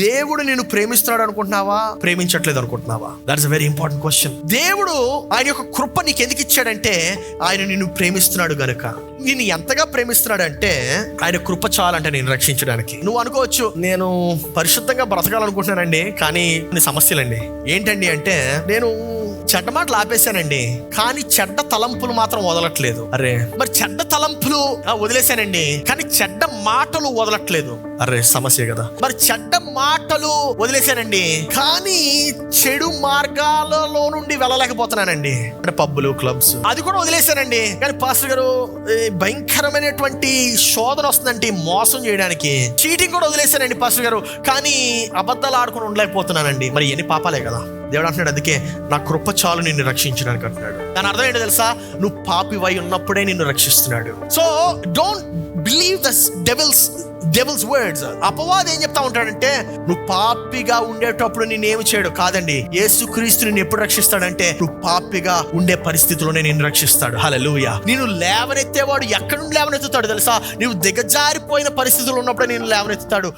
దేవుడు నిన్ను ప్రేమిస్తున్నాడు అనుకుంటున్నావా, ప్రేమించట్లేదు అనుకుంటున్నావా? That's a very important question. దేవుడు ఆయన యొక్క కృప నీకు ఎందుకు ఇచ్చాడంటే ఆయన నిన్ను ప్రేమిస్తున్నాడు గనుక. నిన్ను ఎంతగా ప్రేమిస్తున్నాడంటే ఆయన కృప చాలంటే నేను రక్షించడానికి. నువ్వు అనుకోవచ్చు, నేను పరిశుద్ధంగా బ్రతకాలనుకుంటున్నానండి, కానీ కొన్ని సమస్యలండి. ఏంటండి అంటే, నేను చెడ్డ మాటలు ఆపేశానండి, కానీ చెడ్డ తలంపులు మాత్రం వదలట్లేదు. అరే మరి చెడ్డ తలంపులు వదిలేశానండి, కానీ చెడ్డ మాటలు వదలట్లేదు. అరే సమస్య కదా. మరి చెడ్డ మాటలు వదిలేశానండి, కానీ చెడు మార్గాలలో నుండి వెళ్ళలేకపోతున్నానండి. అంటే పబ్బులు, క్లబ్స్ అది కూడా వదిలేశానండి, కానీ పాస్టర్ గారు భయంకరమైనటువంటి శోధన వస్తుందండి మోసం చేయడానికి. చీటింగ్ కూడా వదిలేశానండి పాస్టర్ గారు, కానీ అబద్ధాలు ఆడుకుని ఉండలేకపోతున్నానండి. మరి ఎన్ని పాపాలే కదా. దేవుడు అంటున్నాడు, అందుకే నా కృప చాలు నిన్ను రక్షించడానికి అంటున్నాడు. దాని అర్థం ఏంటో తెలుసా? నువ్వు పాపివై ఉన్నప్పుడే నిన్ను రక్షిస్తున్నాడు. So don't believe the devil's words. అపవాది ఏం చెప్తా ఉంటాడంటే, నువ్వు పాపిగా ఉండేటప్పుడు నిన్నేమి చేయడు. కాదండి, యేసుక్రీస్తు నిన్ను ఎప్పుడు రక్షిస్తాడంటే నువ్వు పాపిగా ఉండే పరిస్థితిలోనే నిన్ను రక్షిస్తాడు. హల్లెలూయా. నిన్ను లేవనెత్తేవాడు ఎక్కడి నుండి లేవనెత్తుతాడు తెలుసా? నువ్వు దిగజారిపోయిన పరిస్థితుల్లో ఉన్నప్పుడే నిన్ను లేవనెత్తుతాడు.